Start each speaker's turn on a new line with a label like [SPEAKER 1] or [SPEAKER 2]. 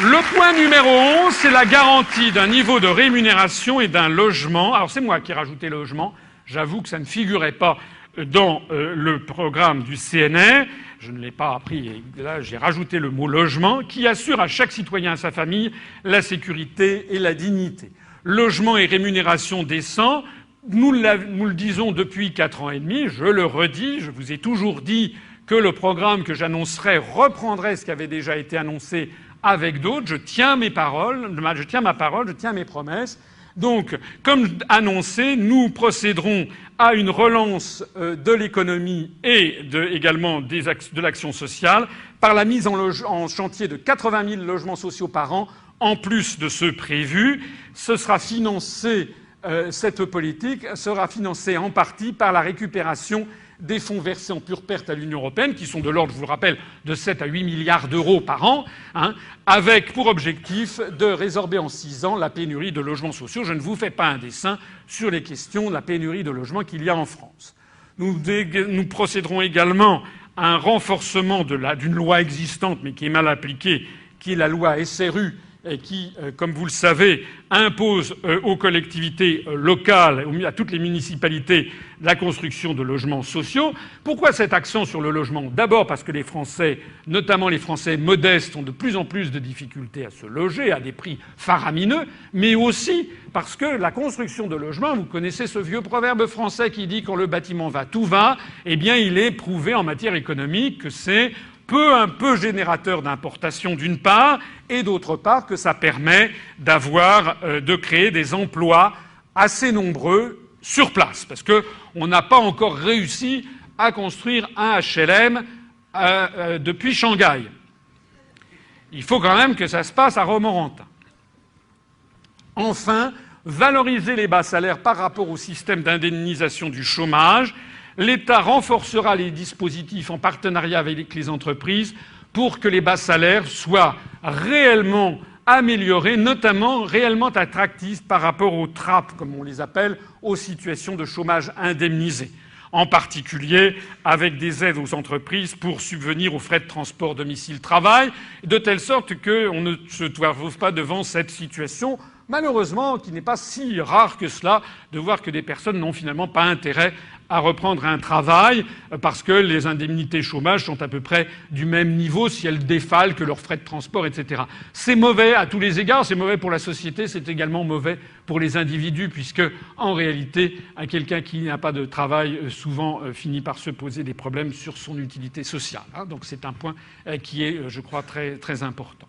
[SPEAKER 1] Le point numéro 11, c'est la garantie d'un niveau de rémunération et d'un logement. Alors c'est moi qui ai rajouté logement. J'avoue que ça ne figurait pas dans le programme du CNR. Je ne l'ai pas appris et là j'ai rajouté le mot logement, qui assure à chaque citoyen et à sa famille la sécurité et la dignité. Logement et rémunération décent, nous le disons depuis 4 ans et demi, je le redis, je vous ai toujours dit que le programme que j'annoncerais reprendrait ce qui avait déjà été annoncé avec d'autres. Je tiens mes paroles, je tiens mes promesses. Donc, comme annoncé, nous procéderons à une relance de l'économie et également de l'action sociale par la mise en chantier de 80 000 logements sociaux par an, en plus de ceux prévus. Ce sera financé, cette politique sera financée en partie par la récupération des fonds versés en pure perte à l'Union européenne, qui sont de l'ordre, je vous le rappelle, de 7 à 8 milliards d'euros par an, avec pour objectif de résorber en 6 ans la pénurie de logements sociaux. Je ne vous fais pas un dessin sur les questions de la pénurie de logements qu'il y a en France. Nous procéderons également à un renforcement d'une loi existante, mais qui est mal appliquée, qui est la loi SRU, et qui, comme vous le savez, impose aux collectivités locales, à toutes les municipalités, la construction de logements sociaux. Pourquoi cet accent sur le logement ? D'abord parce que les Français, notamment les Français modestes, ont de plus en plus de difficultés à se loger à des prix faramineux, mais aussi parce que la construction de logements, vous connaissez ce vieux proverbe français qui dit « quand le bâtiment va, tout va », eh bien il est prouvé en matière économique que c'est un peu générateur d'importation d'une part, et d'autre part que ça permet de créer des emplois assez nombreux sur place. Parce qu'on n'a pas encore réussi à construire un HLM depuis Shanghai. Il faut quand même que ça se passe à Romorantin. Enfin, valoriser les bas salaires par rapport au système d'indemnisation du chômage. L'État renforcera les dispositifs en partenariat avec les entreprises pour que les bas salaires soient réellement améliorés, notamment réellement attractifs par rapport aux TRAP, comme on les appelle, aux situations de chômage indemnisé. En particulier avec des aides aux entreprises pour subvenir aux frais de transport domicile-travail, de telle sorte qu'on ne se trouve pas devant cette situation, malheureusement, qui n'est pas si rare que cela, de voir que des personnes n'ont finalement pas intérêt à reprendre un travail parce que les indemnités chômage sont à peu près du même niveau si elles défalent que leurs frais de transport, etc. C'est mauvais à tous les égards, c'est mauvais pour la société, c'est également mauvais pour les individus puisque, en réalité, quelqu'un qui n'a pas de travail souvent finit par se poser des problèmes sur son utilité sociale. Donc c'est un point qui est, je crois, très, très important.